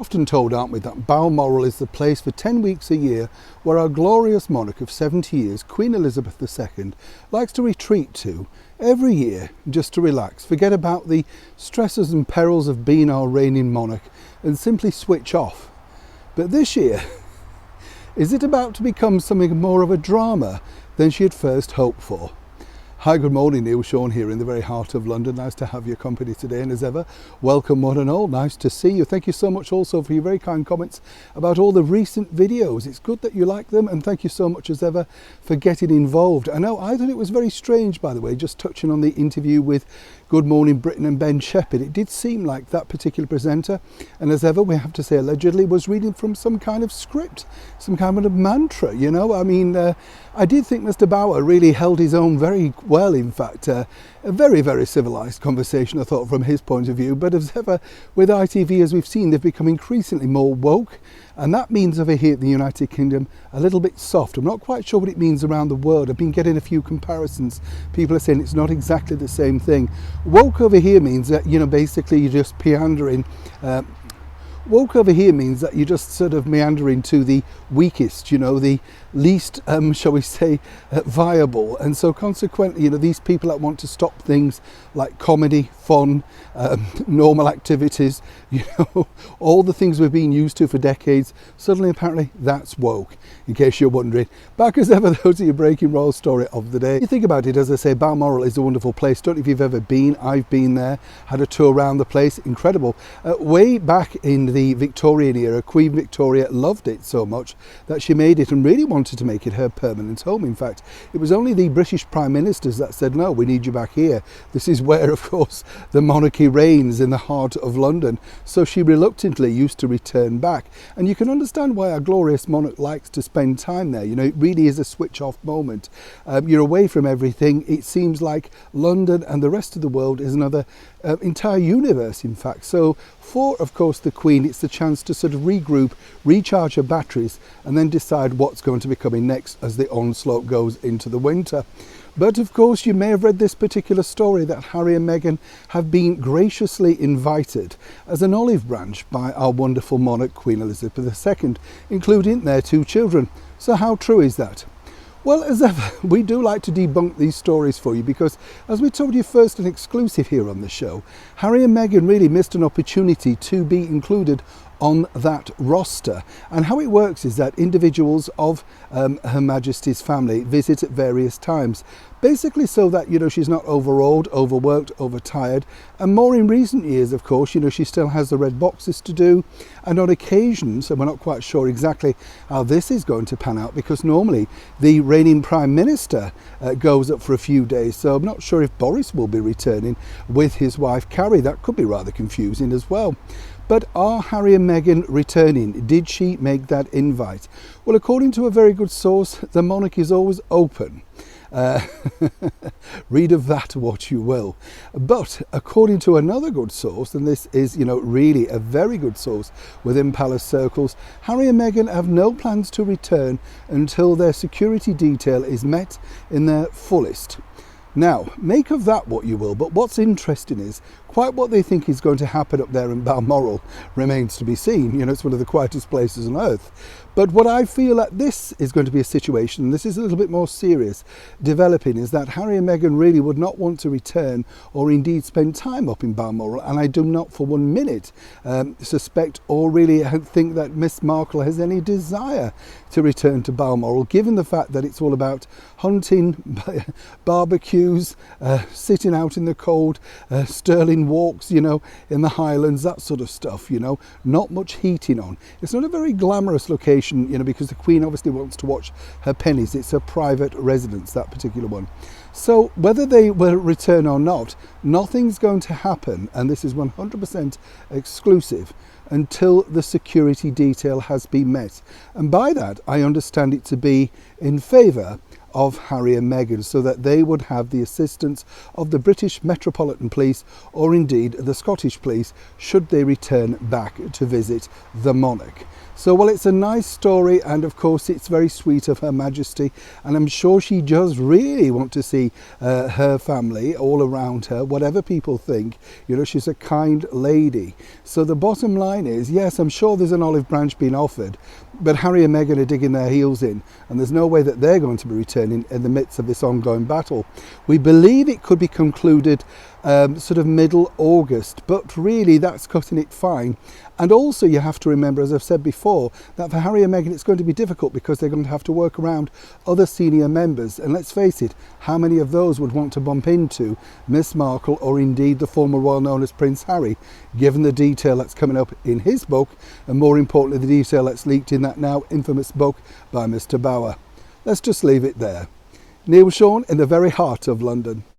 Often told, aren't we, that Balmoral is the place for 10 weeks a year where our glorious monarch of 70 years, Queen Elizabeth II, likes to retreat to every year just to relax, forget about the stresses and perils of being our reigning monarch and simply switch off. But this year, is it about to become something more of a drama than she had first hoped for? Hi, good morning, Neil. Sean here in the very heart of London. Nice to have your company today, and as ever, welcome one and all. Nice to see you. Thank you so much also for your very kind comments about all the recent videos. It's good that you like them, and thank you so much as ever for getting involved. I know I thought it was very strange, by the way, just touching on the interview with Good Morning Britain and Ben Shepherd. It did seem like that particular presenter, and as ever, we have to say allegedly, was reading from some kind of script, some kind of mantra, you know. I mean, I did think Mr. Bauer really held his own very well, in fact. A very, very civilised conversation, I thought, from his point of view. But as ever, with ITV, as we've seen, they've become increasingly more woke. And that means over here in the United Kingdom, a little bit soft. I'm not quite sure what it means around the world. I've been getting a few comparisons. People are saying it's not exactly the same thing. Woke over here means that, you know, basically you're just meandering. Woke over here means that you're just sort of meandering to the weakest, you know, the least, shall we say, viable. And so consequently, you know, these people that want to stop things like comedy, fun, normal activities, you know, all the things we've been used to for decades, suddenly apparently that's woke, in case you're wondering. Back as ever, those are your breaking royal story of the day. You think about it, as I say, Balmoral is a wonderful place. Don't know if you've ever been. I've been there, had a tour around the place, incredible. Way back in the Victorian era, Queen Victoria loved it so much that she made it and really wanted to make it her permanent home. In fact, it was only the British Prime Ministers that said, no, we need you back here. This is where, of course, the monarchy reigns, in the heart of London. So she reluctantly used to return back. And you can understand why our glorious monarch likes to spend time there. You know, it really is a switch off moment. You're away from everything. It seems like London and the rest of the world is another entire universe, in fact. So for, of course, the Queen, it's the chance to sort of regroup, recharge her batteries, and then decide what's going to be coming next as the onslaught goes into the winter. But of course, you may have read this particular story that Harry and Meghan have been graciously invited as an olive branch by our wonderful monarch, Queen Elizabeth II, including their two children. So how true is that? Well, as ever, we do like to debunk these stories for you because, as we told you first and exclusive here on the show, Harry and Meghan really missed an opportunity to be included on that roster. And how it works is that individuals of Her Majesty's family visit at various times, basically so that, you know, she's not overawed, overworked, overtired. And more in recent years, of course, you know, she still has the red boxes to do. And on occasion, so we're not quite sure exactly how this is going to pan out, because normally the reigning Prime Minister goes up for a few days. So I'm not sure if Boris will be returning with his wife Carrie. That could be rather confusing as well. But are Harry and Meghan returning? Did she make that invite? Well, according to a very good source, the monarch is always open. Read of that what you will. But according to another good source, and this is, you know, really a very good source within palace circles, Harry and Meghan have no plans to return until their security detail is met in their fullest. Now, make of that what you will, but what's interesting is quite what they think is going to happen up there in Balmoral remains to be seen. You know, it's one of the quietest places on earth. But what I feel that this is going to be a situation, and this is a little bit more serious, developing, is that Harry and Meghan really would not want to return or indeed spend time up in Balmoral. And I do not for 1 minute suspect or really think that Miss Markle has any desire to return to Balmoral, given the fact that it's all about hunting, barbecues, sitting out in the cold, Stirling walks, you know, in the Highlands, that sort of stuff, you know, not much heating on. It's not a very glamorous location, you know, because the Queen obviously wants to watch her pennies. It's a private residence, that particular one. So whether they will return or not, nothing's going to happen, and this is 100% exclusive, until the security detail has been met. And by that, I understand it to be in favour of Harry and Meghan so that they would have the assistance of the British Metropolitan Police or indeed the Scottish Police should they return back to visit the monarch. So, well, it's a nice story, and of course it's very sweet of Her Majesty, and I'm sure she does really want to see her family all around her, whatever people think. You know, she's a kind lady. So the bottom line is, yes, I'm sure there's an olive branch being offered, but Harry and Meghan are digging their heels in, and there's no way that they're going to be returning in the midst of this ongoing battle. We believe it could be concluded sort of middle August, but really that's cutting it fine. And also you have to remember, as I've said before, that for Harry and Meghan it's going to be difficult because they're going to have to work around other senior members, and let's face it, how many of those would want to bump into Miss Markle or indeed the former royal known as Prince Harry, given the detail that's coming up in his book, and more importantly the detail that's leaked in that now infamous book by Mr. Bauer. Let's just leave it there. Neil Sean in the very heart of London.